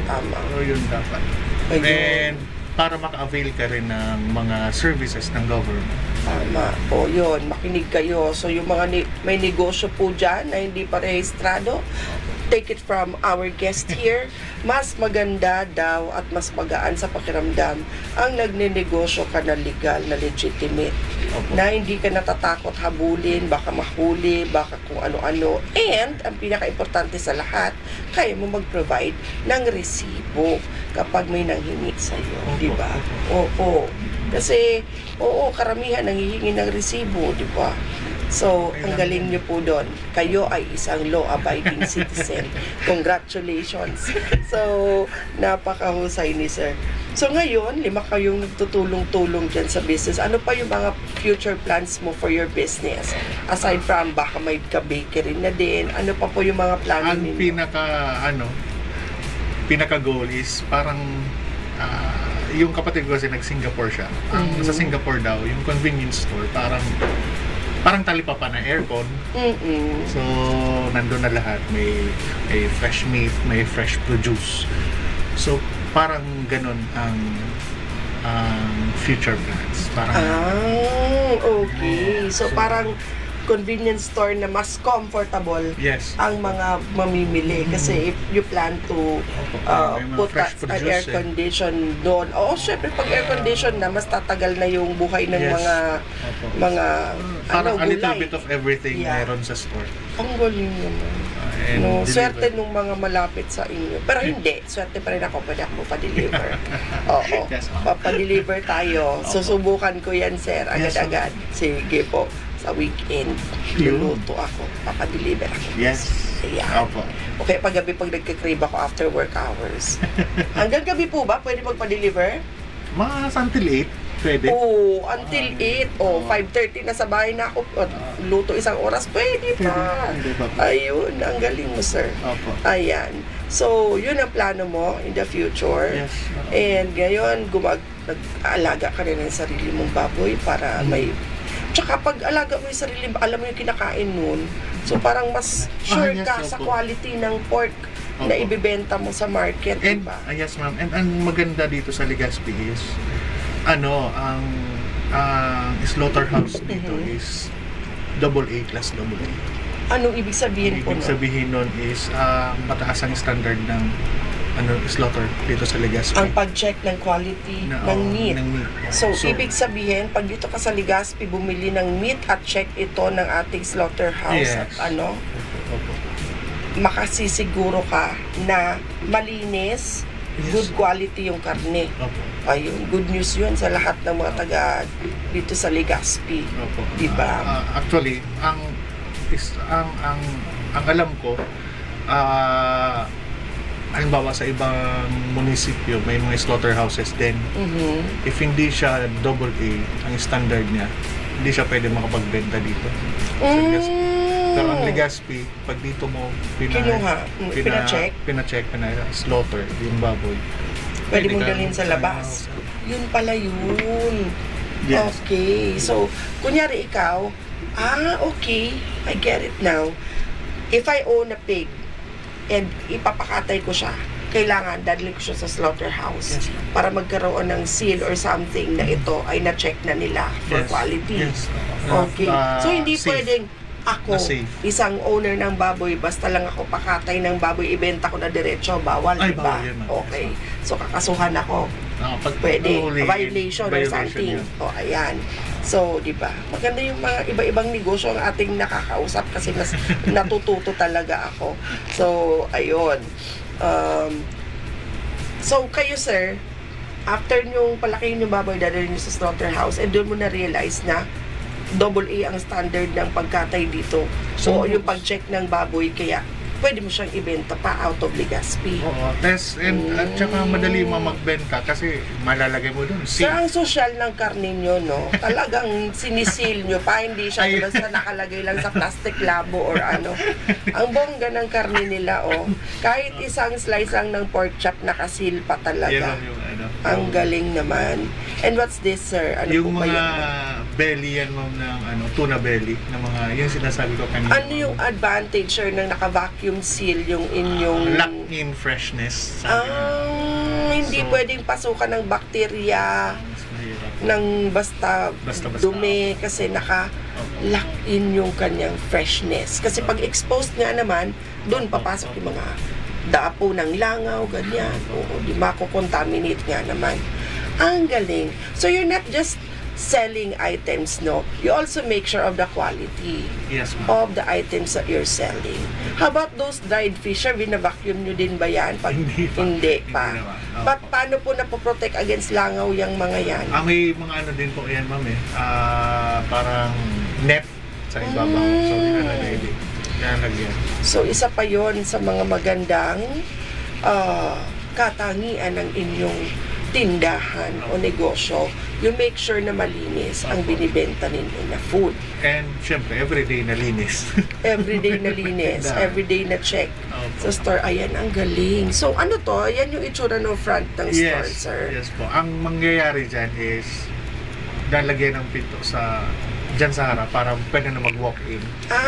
Tama. Yun dapat. And para maka-avail ka rin ng mga services ng government. Tama. Yun. Makinig kayo. So, yung mga may negosyo po dyan na hindi pa rehistrado, take it from our guest here, mas maganda daw at mas magaan sa pakiramdam ang nagnenegosyo ka na legal, na legitimate. Na hindi ka natatakot habulin, baka mahuli, baka kung ano-ano. And, ang pinaka-importante sa lahat, kaya mo mag-provide ng resibo kapag may nanghingi sa'yo. Di ba? Kasi, karamihan nanghihingi ng resibo, di ba? So, ang galing nyo po doon. Kayo ay isang law-abiding citizen. Congratulations. So, napakahusay ni sir. So, ngayon, 5 kayong nagtutulong-tulong dyan sa business. Ano pa yung mga future plans mo for your business? Aside from, baka may ka-bakery na din. Ano pa po yung mga plano ninyo? Ang pinaka-goal is parang yung kapatid ko kasi nag-Singapore siya. Sa Singapore daw, yung convenience store, parang talipapa na aircon. So, nandun na lahat. May fresh meat, may fresh produce. So, parang ganun ang future plans. Okay. So, parang convenience store na mas comfortable ang mga mamimili. Kasi if you plan to put an air condition doon, syempre pag air condition na, mas tatagal na yung buhay ng mga parang a little bit of everything meron sa store. Ang galing naman. Swerte nung mga malapit sa inyo. Pero hindi, swerte pa rin ako, pwede ako pa-deliver. Pa-deliver tayo. Susubukan ko yan, sir, agad-agad. Sige po. Sa weekend, luluto ako, papadeliver ako. Yes. Ayan. Okay, pag nagka-crave ako after work hours. Hanggang gabi po ba pwede magpa-deliver? Mga until 8, pwede. Until 8. 5:30 na sa bahay na ako. Luto isang oras, pwede pa. Ayun, ang galing mo, sir. Ayan. So, yun ang plano mo in the future. Yes. And ngayon, nag-aalaga ka rin ng sarili mong baboy para may... Tsaka pag alaga mo yung sarili, alam mo yung kinakain nun. So parang mas sure ka sa quality ng pork na ibibenta mo sa market, diba? Yes, ma'am. And ang maganda dito sa Legazpi is, ang slaughterhouse dito is AA class AA. Anong ibig sabihin po? Ibig sabihin nun is mataas ang standard ng slaughter dito sa Legazpi. Ang pag-check ng quality ng meat. So, ibig sabihin, pag dito ka sa Legazpi, bumili ng meat at check ito ng ating slaughterhouse. Yes. At Opo. makasisiguro ka na malinis, good quality yung karne. Opo. Ayun, good news yun sa lahat ng mga taga dito sa Legazpi. Opo. Diba? Actually, ang alam ko, halimbawa sa ibang munisipyo, may mga slaughterhouses din. If hindi siya AA, ang standard niya, hindi siya pwede makapagbenta dito. Pero ang Legazpi, pag dito mo pina-check, slaughter yung baboy, pwede mong dalhin sa labas. Yun pala yun. Yes. Okay. So, kunyari ikaw, okay, I get it now. If I own a pig and ipapakatay ko siya, kailangan dadalhin ko siya sa slaughterhouse para magkaroon ng seal or something na ito ay na-check na nila for quality. Yes. Okay. So, hindi safe. pwedeng ako, isang owner ng baboy, basta lang ako pakatay ng baboy, ibenta ko na diretso, bawal, diba? Bawal yan, okay. So, kakasuhan ako. Pwede. Violation or something. Ayan. So, diba? Maganda yung mga iba-ibang negosyo ang ating nakakausap kasi mas natututo talaga ako. So, ayun. So, kayo, sir, after nyong palakihin yung baboy, dadalhin nyo sa slaughterhouse, and doon mo na-realize na AA ang standard ng pagkatay dito. So, yung pag-check ng baboy, kaya pwede mo siyang ibenta pa out of Legazpi. Oo, test at saka madali mo magbenta kasi malalagay mo doon. So, ang social ng karne nyo, no? Talagang sinisil nyo pa, hindi siya basta nakalagay lang sa plastic labo or ano. Ang bongga ng karne nila, kahit isang slice lang ng pork chop, nakasil pa talaga. Ang galing naman. And what's this, sir? Ano yung po ba mga yun? belly yan, ma'am, ng tuna belly, na mga, yung sinasabi ko kanina. Ano yung advantage, sir, ng naka-vacuum seal yung inyong... Lock-in freshness. Hindi pwedeng pasukan ng bakterya, ng basta dumi, kasi naka-lock-in yung kanyang freshness. Kasi pag exposed nga naman, doon papasok yung mga daapo ng langaw, ganyan. Di mako-contaminate nga naman. Ang galing. So you're not just selling items, no? You also make sure of the quality of the items that you're selling. How about those dried fish? Bina-vacuum nyo din ba yan? Hindi pa. But paano po napoprotect against langaw yung mga yan? May mga ano din po yan, ma'am, parang net sa ibabaw. So, nilalagyan. So, isa pa yon sa mga magandang katangian ng inyong tindahan o negosyo, you make sure na malinis ang binibenta ninyo na food. And syempre, everyday na linis. Everyday na linis, everyday na check sa store. Ayan, ang galing. So, ano to? Ayan yung itsura ng front ng store, sir. Yes po. Ang mangyayari dyan is lalagyan ng pinto dyan sa harap para pwede na mag-walk-in.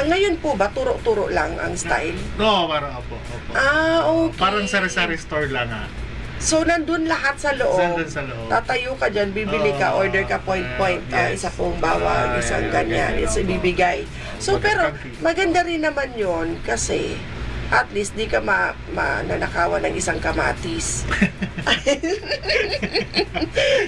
Ngayon po ba, turo-turo lang ang style? No, parang opo. Okay. Parang sari-sari store lang So, nandun lahat sa loob. Nandun sa loob. Tatayo ka dyan, bibili ka, order ka point-point. Isa pong bawang, isang ganyan. It's ibibigay. So, pero maganda rin naman yon kasi at least di ka mananakawan ng isang kamatis.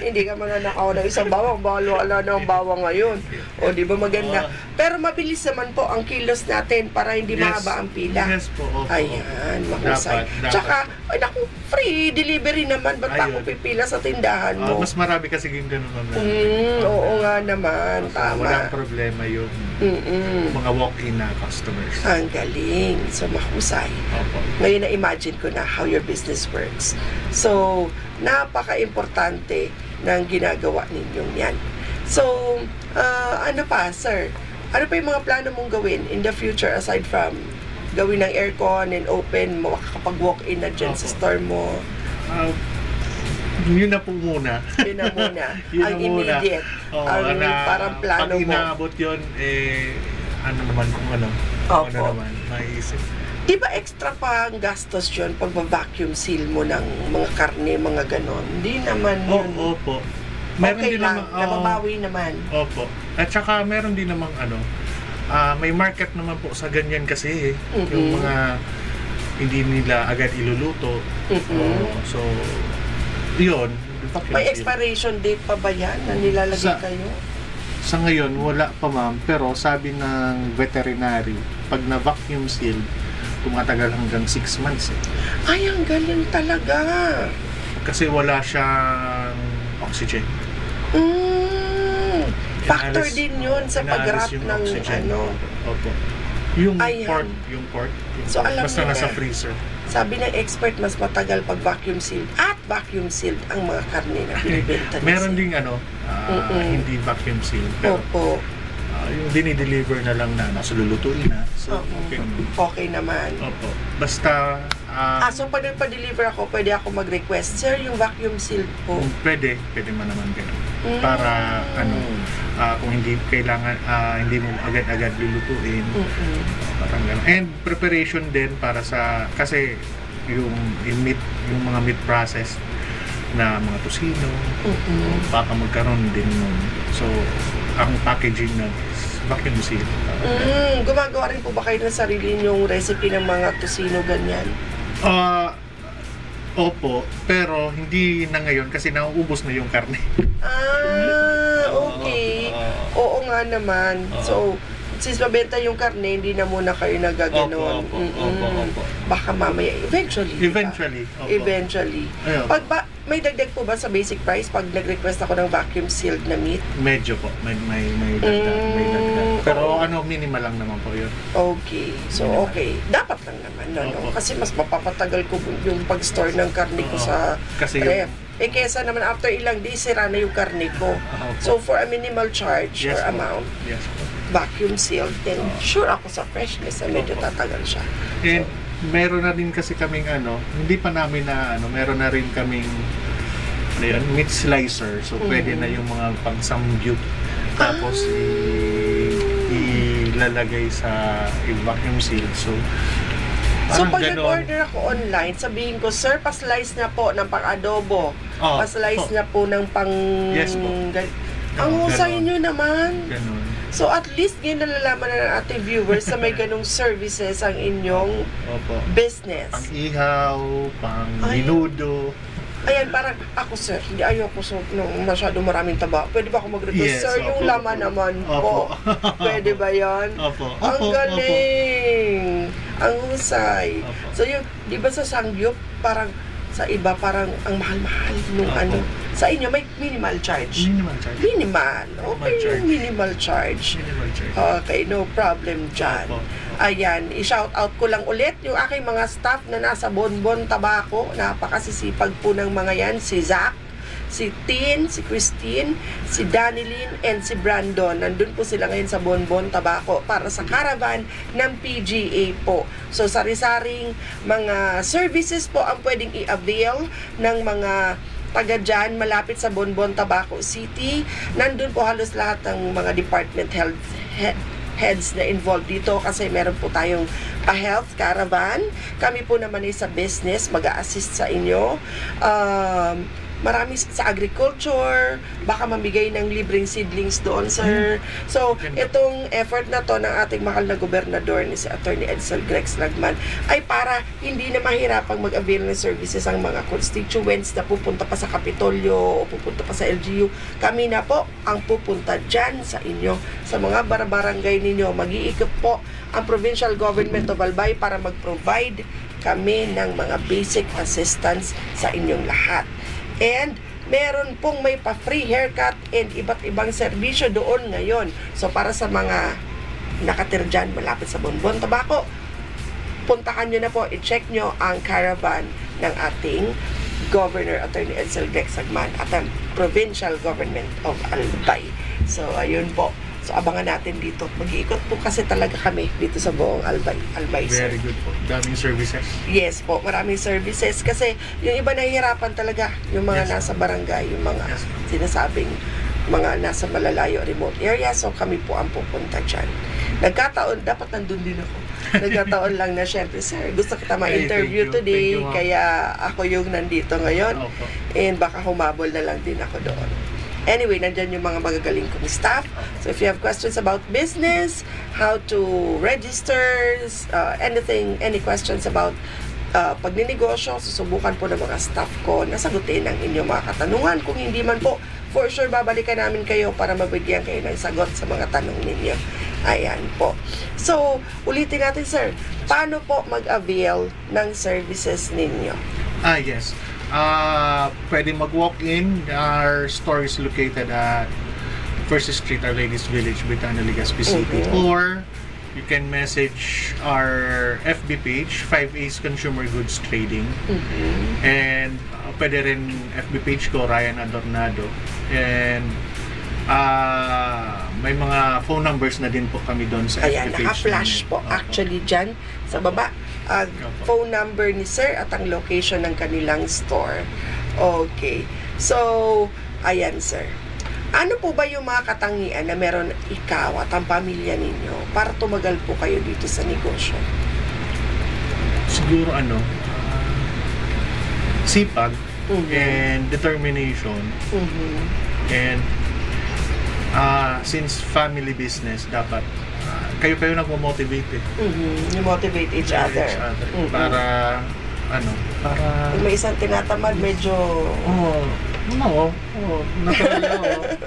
Hindi ka mananakawan ng isang bawang. Wala na ang bawang ngayon. O, di ba maganda? Pero mabilis naman po ang kilos natin para hindi mahaba ang pila. Yes po. Ayan, mahusay. Tsaka, naku, free delivery naman. Ba't ako pipila sa tindahan mo? Mas marami kasi yung ganun naman. Oo nga naman. Tama. Walang problema yung mga walk-in na customers. Ang galing. So, mahusay. Ngayon na-imagine ko na how your business works. So, napaka-importante ng ginagawa ninyong yan. So, ano pa, sir? Ano pa yung mga plano mong gawin in the future aside from gawin ng aircon and open, makakapag-walk-in na dyan sa store mo? Yun na po muna. Yun na muna. Ang immediate. Ang parang plano mo. Pag inaabot yun, ano naman kung ano. Ano naman, maiisip. Di ba extra pa ang gastos yun pag vacuum seal mo ng mga karne, mga ganon? Di naman yun. Opo. Meron okay din lang, naman, nababawi naman. Opo. At saka meron din namang may market naman po sa ganyan kasi yung mga hindi nila agad iluluto. So, yun. May expiration date pa ba yan na nilalagay kayo? Sa ngayon, wala pa ma'am. Pero sabi ng veterinary, pag na-vacuum seal, tumatagal hanggang 6 months. Ay, ang galing talaga. Kasi wala siyang oxygen. Factor din yun sa pag-wrap ng oxygen. ano. Opo. Yung Ayan. port. So, alam basta niyo nasa na. freezer. Sabi ng expert, mas matagal pag vacuum sealed at vacuum sealed ang mga karne na binibenta. Meron ding hindi vacuum sealed. Pero Opo. yung dinideliver na lang na nasa lulutuin na. So, Okay naman. Opo. Basta So pag nagpa-deliver ako, pwede ako mag-request, sir, yung vacuum sealed po. pwede man naman ganun. Para kung hindi kailangan hindi mo agad-agad lulutuin. Parang ganun. And preparation din para sa kasi yung mga meat process na mga tosino, baka magkaroon din nun. So, ang packaging na vacuum seal. Gumagawa rin po ba kayo ng sarili nyong recipe ng mga tosino ganyan? Opo, pero hindi na ngayon kasi nauubos na yung karne. Okay. Oo nga naman. So, since mabenta yung karne, hindi na muna kayo nagaganon. Opo. Baka mamaya, eventually. Opo. Eventually. Ayun. May dagdag po ba sa basic price pag nag-request ako ng vacuum sealed na meat? Medyo po. May dagdag. Pero minimal lang naman po yun. Okay. So, okay. Dapat lang naman, no? Kasi mas mapapatagal ko yung pag-store ng karne ko sa kasi ref. Kesa naman after ilang days, sira na yung karne ko. So, for a minimal charge or amount, vacuum sealed, then sure ako sa freshness na medyo tatagal siya. And meron na rin kasi kaming hindi pa namin meron na rin kaming meat slicer. So, pwede na yung mga pang-samgyup. Tapos, ilalagay sa vacuum seal. So pag nag-order ako online, sabihin ko, sir, pa-slice na po ng pang-adobo. Pa-slice na po ng pang... Yes po. Ang husay nyo naman. Ganon. So at least ngayon nalalaman na ng ating viewers na may ganong services ang inyong business. Pang-ihaw, pang-minudo. Ayan, parang ako, sir, hindi ayoko masyado maraming taba. Pwede ba ako mag-request? Sir, yung laman naman po. Pwede ba yan? Ang galing! Ang husay. So yung, di ba sa sangyup, parang sa iba, parang ang mahal-mahal nung Sa inyo, may minimal charge? Minimal. Okay, yung minimal charge. Okay, no problem dyan. Ayan, i-shout out ko lang ulit yung aking mga staff na nasa Bonbon Tabaco. Napakasisipag po ng mga yan. Si Zach, si Tin, si Christine, si Danilyn, and si Brandon. Nandun po sila ngayon sa Bonbon Tabaco para sa caravan ng PGA po. So, sari-saring mga services po ang pwedeng i-avail ng mga taga dyan, malapit sa Bonbon Tabaco City. Nandun po halos lahat ng mga department heads na involved dito kasi meron po tayong pa-health caravan. Kami po naman ay sa business, mag-a-assist sa inyo. Marami sa agriculture, baka mamigay ng libreng seedlings doon, sir. So, itong effort na to ng ating mahal na gobernador ni si Attorney Edsel Grex Lagman ay para hindi na mahirapang mag-avail ng services ang mga constituents na pupunta pa sa Kapitolyo o pupunta pa sa LGU. Kami na po ang pupunta dyan sa inyo, sa mga barangay ninyo. Mag-iikot po ang provincial government of Albay para mag-provide kami ng mga basic assistance sa inyong lahat. And meron pong may pa-free haircut and iba't ibang serbisyo doon ngayon. So para sa mga nakatira dyan malapit sa Bonbon Tabaco, puntahan nyo na po, i-check nyo ang caravan ng ating Governor Attorney Edsel Grex Lagman at ang Provincial Government of Albay. So ayun po. So, abangan natin dito. Mag-iikot po kasi talaga kami dito sa buong Albay. Very good po. Daming services. Yes po, maraming services. Kasi yung iba nahihirapan talaga. Yung mga nasa barangay, yung mga sinasabing mga nasa malalayo remote area. So, kami po ang pupunta dyan. Nagkataon, dapat nandun din ako. Nagkataon lang na syempre, sir, gusto kita ma-interview today. Kaya ako yung nandito ngayon. And baka humabol na lang din ako doon. Anyway, nandyan yung mga magagaling kong staff. So if you have questions about business, how to register, anything, any questions about pagninegosyo, susubukan po ng mga staff ko na sagutin ang inyong mga katanungan. Kung hindi man po, for sure, babalikan namin kayo para mabigyan kayo ng sagot sa mga tanong ninyo. Ayan po. So, ulitin natin, sir. Paano po mag-avail ng services ninyo? Yes. Pwede mag-walk-in. Our store is located at First Street, Our Lady's Village, Britano, Legazpi City. Or you can message our FB page, 5A's Consumer Goods Trading. And pwede rin FB page ko, Ryan Adornado. And may mga phone numbers na din po kami doon sa Ayan, FB page. naka-flash po actually dyan sa baba. Phone number ni sir at ang location ng kanilang store. Okay. So, ayan sir. Ano po ba yung mga katangian na meron ikaw at ang pamilya ninyo para tumagal po kayo dito sa negosyo? Siguro sipag and determination. And since family business, dapat kayo nagmo-motivate You motivate each other. Para Kung may isang tinatamad, medyo...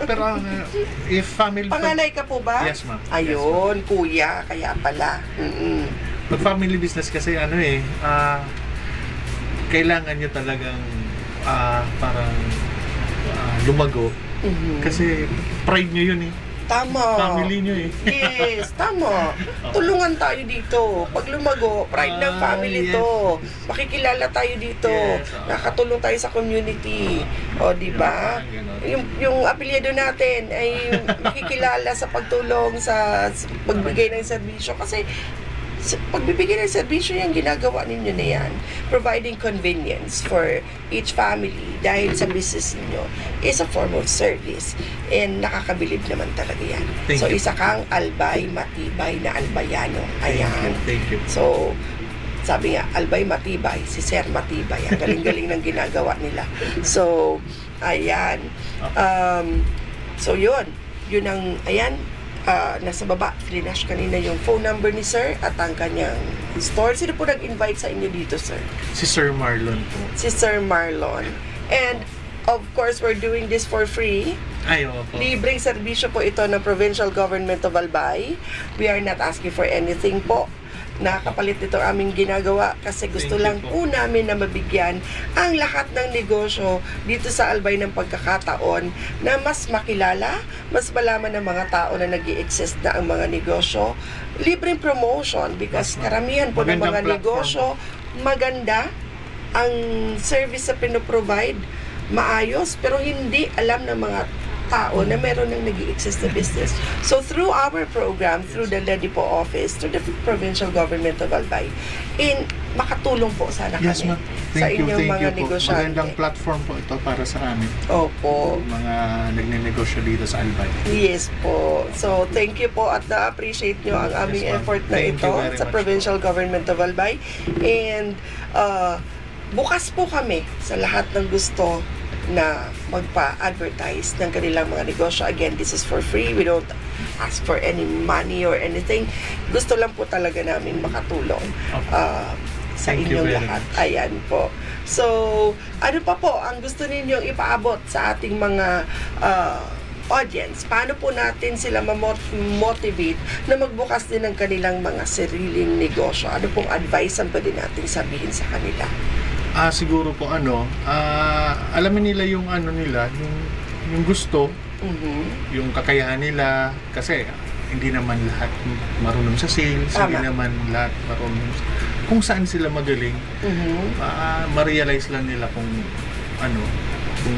Pero if family... Panganay ka po ba? Yes, ma'am. Ayun, yes, kuya, kaya pala. Pag family business kasi kailangan nyo talagang parang lumago. Kasi pride nyo yun Tama. Family nyo Yes, tama. Tulungan tayo dito. Pag lumago, pride ng family to. Makikilala tayo dito. Nakatulong tayo sa community. O, di ba? Yung apelyido natin ay makikilala sa pagtulong sa pagbigay ng serbisyo. Kasi pagbibigay ng serbisyo yung ginagawa ninyo na yan, providing convenience for each family dahil sa business ninyo is a form of service and nakakabilib naman talaga yan. So isa kang albay matibay na albayano. Ayan. Thank you. So sabi nga, albay matibay, si Sir Matibay, ang galing-galing ng ginagawa nila. So ayan. So yun ang, ayan, nasa baba, flinash kanina yung phone number ni sir at ang kanyang store. Sino po nag-invite sa inyo dito, sir? Si Sir Marlon po. Si Sir Marlon. And of course, we're doing this for free. Ay, opo. Libreng serbisyo po ito ng Provincial Government of Albay. We are not asking for anything po. Nakakapalit nito aming ginagawa kasi gusto lang po namin na mabigyan ang lahat ng negosyo dito sa Albay ng pagkakataon na mas makilala, mas malaman ng mga tao na nag-i-exist na ang mga negosyo. Libreng promotion because karamihan po ng mga negosyo maganda ang service na pinoprovide, maayos, pero hindi alam ng mga tao na meron ng nag-i-exist na business. So through our program, through the LEDIPO office, through the Provincial Government of Albay, makatulong po sana kami sa inyong mga negosyante. Magandang platform po ito para sa amin. Opo. Mga nagnenegosyo dito sa Albay. Yes po. So thank you po at na-appreciate nyo ang aming effort na ito sa Provincial Government of Albay. And bukas po kami sa lahat ng gusto na magpa-advertise ng kanilang mga negosyo. Again, this is for free. We don't ask for any money or anything. Gusto lang po talaga namin makatulong sa inyong lahat. Ayan po. So, ano pa po ang gusto ninyong ipaabot sa ating mga audience? Paano po natin sila ma-motivate na magbukas din ng kanilang mga sariling negosyo? Ano pong advice ang pwede natin sabihin sa kanila? Siguro po alamin nila yung nila, yung gusto, yung kakayahan nila kasi hindi naman lahat marunong sa sales, hindi naman lahat marunong kung saan sila magaling. Ma-realize lang nila kung kung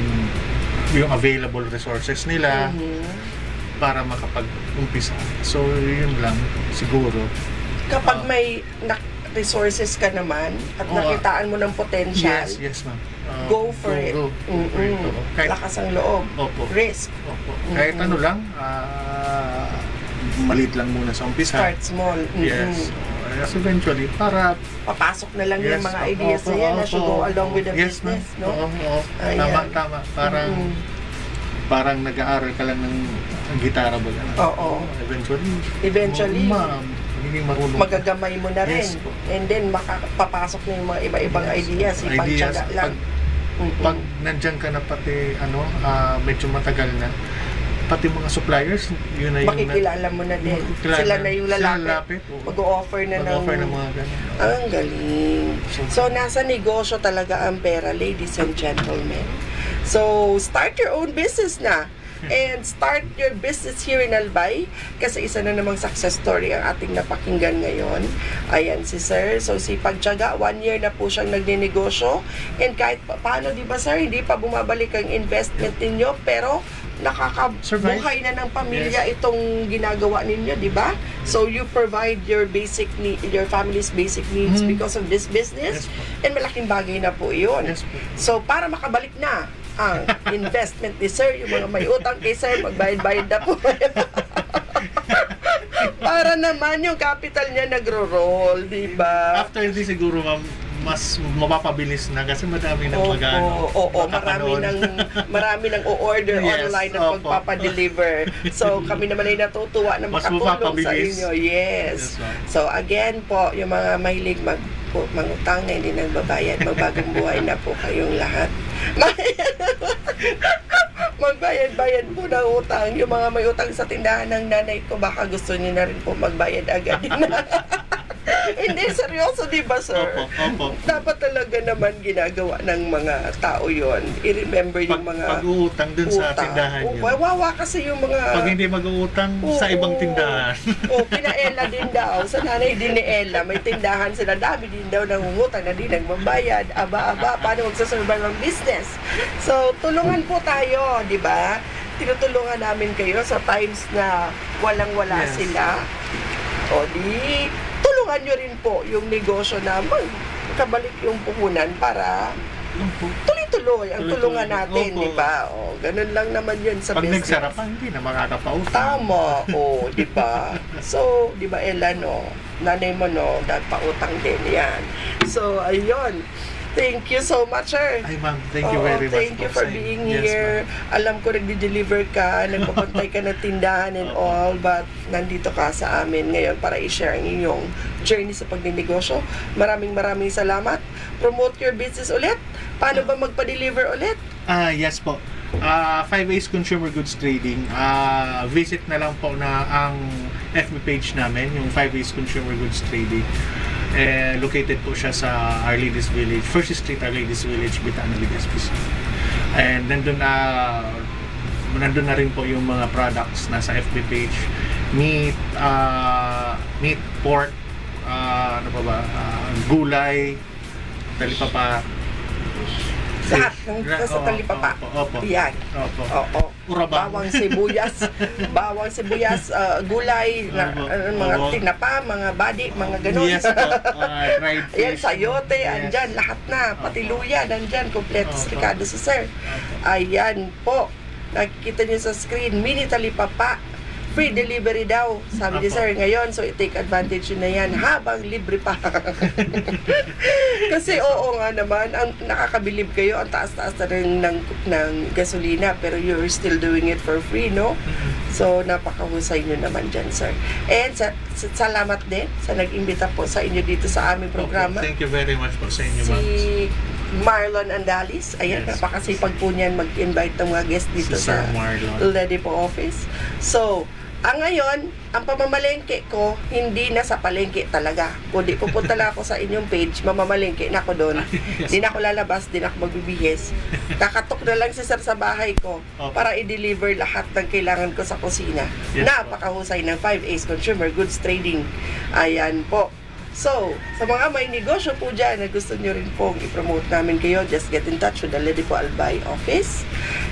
yung available resources nila para makapag-umpisa. So yun lang siguro. Kapag may resources ka naman at nakitaan mo ng potential, yes ma'am. Go for it. Lakas ang loob. Risk. Kahit lang, maliit lang muna sa umpisa. Start small. Yes. Eventually, para papasok na lang yung mga ideas na yan as you go along with the business, no? Tama. Parang parang nag-aaral ka lang ng gitara ba gano'n? Oo. Eventually, hindi marunong. magagamay mo na rin. Yes po. And then, makapapasok na yung mga iba-ibang ideas. Ipagtyaga lang. Pag nandyan ka na pati, medyo matagal na, pati mga suppliers, yun na yung Makikilala mo na din. Sila na yung lalapit. Mag-o-offer na ng mga gano'n. Ang galing. So, nasa negosyo talaga ang pera, ladies and gentlemen. So, start your own business na. And start your business here in Albay. Kasi isa na namang success story ang ating napakinggan ngayon. Ayan si Sir. So, si Pagtyaga, 1 year na po siyang nagninegosyo. And kahit paano, di ba Sir, hindi pa bumabalik ang investment ninyo, pero nakakabuhay na ng pamilya itong ginagawa ninyo, di ba? So you provide your basic need, your family's basic needs because of this business. And malaking bagay na po iyon. So para makabalik na ang investment ni Sir, yung mga may utang kay Sir, magbayad-bayad na po. Para naman yung capital niya nagro-roll, di ba? After this siguro, ma'am, mas mapapabilis na kasi madami nang mag-ano. Oo, marami nang o-order online at magpapadeliver. So, kami naman ay natutuwa na makatulong sa inyo. Yes. So, again po, yung mga mahilig mangutang na hindi nagbabayad, magbagong buhay na po kayong lahat. Magbayad-bayad po ng utang. Yung mga may utang sa tindahan ng nanay ko, baka gusto niyo na rin po magbayad agad. Hindi, seryoso, di ba, Sir? Opo. Dapat talaga naman ginagawa ng mga tao yon. I-remember yung mga pag-uutang dun sa tindahan yun. Wawa kasi yung mga... Pag hindi mag-uutang sa ibang tindahan. Kina Ella din daw. Sa nanay din ni Ella, may tindahan sila. Dami din daw nangungutang na din nagbabayad. Aba, paano magsasurvive ang business? So, tulungan po tayo, di ba? Tinutulungan namin kayo sa times na walang-wala sila. O di, tulungan nyo rin po yung negosyo naman. Kabalik yung puhunan para tuloy-tuloy ang tulungan natin, di ba? O, ganun lang naman yun sa pag business. Pag nagsarapan, hindi na makakapautang. Tama, di ba? So, di ba, Ella, no? Nanay mo, no? Pautang din yan. So, ayun. Thank you so much, Sir. Ay, ma'am, thank you very much. Thank you for being here. Alam ko, nagde-deliver ka, nagpapantay ka ng tindahan and all, but nandito ka sa amin ngayon para i-share ang inyong journey sa pagninegosyo. Maraming salamat. Promote your business ulit. Paano ba magpa-deliver ulit? Yes po. 5A's Consumer Goods Trading. Visit na lang po na ang FB page namin, yung 5A's Consumer Goods Trading. Located po siya sa Our Ladies Village, First Street, Our Ladies Village, Bitana, Legazpi. And nandun na rin po yung mga products nasa FB page. Meat, pork, gulay, talipapa. Lahat ng sa talipapa. Opo. Yan. Oo. Bawang sibuyas, gulay, mga tinapa, mga badi, mga ganun. Yes po. Fried fish. Ayan, sayote, andyan, lahat na. Pati luya, andyan, kompleto stikado sa Sir. Ayan po. Nakikita niyo sa screen, mini talipapa. Free delivery daw, sabi ni Sir ngayon. So, i-take advantage na yan habang libre pa. Kasi oo nga naman, ang nakakabilib kayo, ang taas-taas na rin ng gasolina, pero you're still doing it for free, no? So, napakahusay nyo naman dyan, Sir. And salamat din sa nag-imbita po sa inyo dito sa aming programa. Thank you very much po sa inyo, ma'am. Si Marlon Andalis, ayan, napakasipag po niyan mag-invite ng mga guest dito sa Ledipo office. So, ngayon, ang pamamalengke ko, hindi na sa palengke talaga. Kundi pupunta lang ako sa inyong page, mamamalengke na ako doon. Di na ako lalabas, di na ako magbibihis. Kakatok na lang si Sir sa bahay ko para i-deliver lahat ng kailangan ko sa kusina. Napakahusay ng 5A's Consumer Goods Trading. Ayan po. So, sa mga may negosyo po dyan na gusto nyo rin pong i-promote namin kayo, just get in touch with the Ledipo Albay office.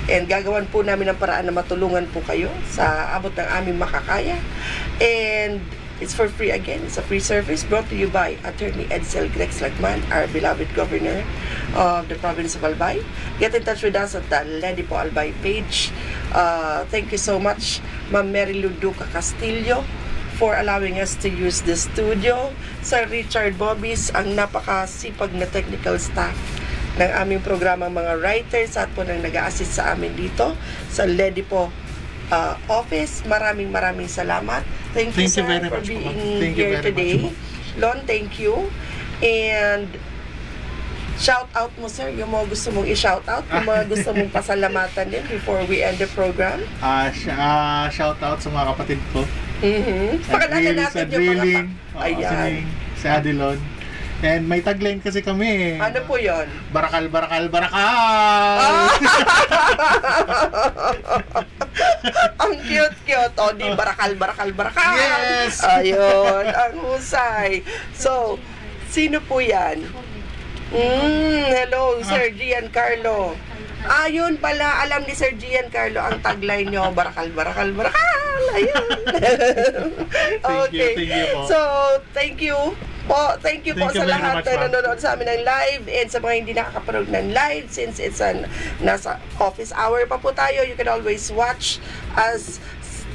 And gagawan po namin ang paraan na matulungan po kayo sa abot ng aming makakaya. And it's for free again. It's a free service brought to you by Attorney Edsel Grex Lagman, our beloved Governor of the province of Albay. Get in touch with us at the Ledipo Albay page. Thank you so much, Ma'am Mary Luduca Castillo, for allowing us to use the studio. Sir Richard Bobis, ang napakasipag na technical staff ng aming programa, mga writers at po nang nag-a-assist sa amin dito sa Ledipo office. Maraming salamat. Thank you sir, very for much, being here today. Lon, thank you. And shout out mo sir, yung mga gusto mong i-shout out, yung mga gusto mong pasalamatan din before we end the program. Shout out sa mga kapatid ko. Pakilala natin yung mga ayan. Si Adilon. And may tagline kasi kami. Ano po yon? Barakal! Ang cute. O, di barakal! Yes! Ayun, ang husay. So, sino po yan? Hello, Sir Giancarlo. Ayun pala, alam ni Sir Giancarlo ang tagline nyo, barakal! Ayun. Okay. Thank you po. So, thank you po sa lahat na nanonood sa amin ng live, and sa mga hindi nakakapanood ng live, since it's nasa office hour pa po tayo, you can always watch us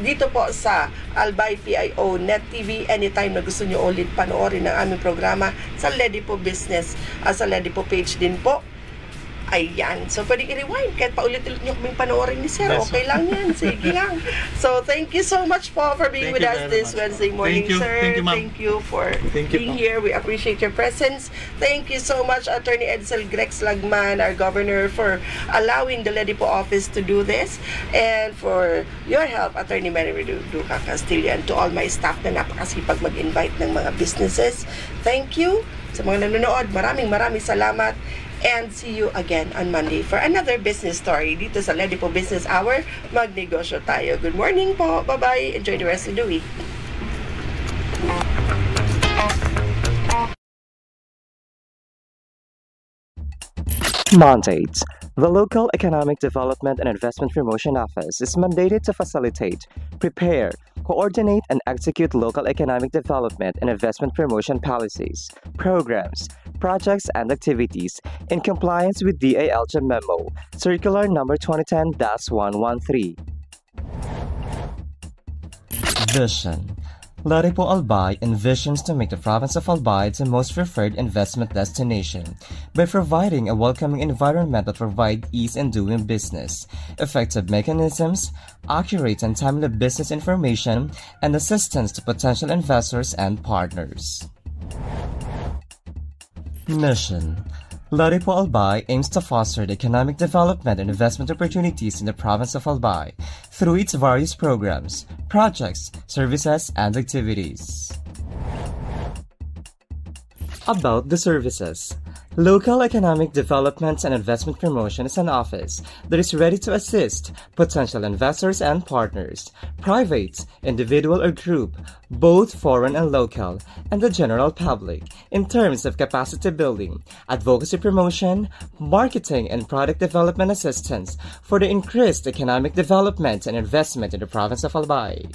dito po sa Albay PIO Net TV anytime na gusto nyo ulit panoorin ang aming programa sa Ledipo Business, sa Ledipo page din po. Ayan. So, pwedeng i-rewind kahit paulit-ulit nyo kaming panoorin ni Sir. Okay lang yan. Sige lang. So, thank you so much po for being with us this Wednesday morning, sir. Thank you for being here. We appreciate your presence. Thank you so much, Attorney Edsel Grex Lagman, our governor, for allowing the Ledipo office to do this, and for your help, Attorney Mary Duca Castillo, and to all my staff na napakasipag mag-invite ng mga businesses. Thank you. Sa mga nanonood, maraming salamat. And see you again on Monday for another business story dito sa Ledipo Business Hour. Magnegosyo tayo. Good morning po. Bye-bye. Enjoy the rest of the week. Mandates. The Local Economic Development and Investment Promotion Office is mandated to facilitate, prepare, coordinate, and execute local economic development and investment promotion policies, programs, projects, and activities in compliance with DALG Memo, Circular Number 2010-113. Vision. Ledipo Albay envisions to make the province of Albay the most preferred investment destination by providing a welcoming environment that provides ease in doing business, effective mechanisms, accurate and timely business information, and assistance to potential investors and partners. Mission. Ledipo Albay aims to foster the economic development and investment opportunities in the province of Albay through its various programs, projects, services, and activities. About the services. Local Economic Development and Investment Promotion is an office that is ready to assist potential investors and partners, private, individual or group, both foreign and local, and the general public, in terms of capacity building, advocacy promotion, marketing and product development assistance for the increased economic development and investment in the province of Albay.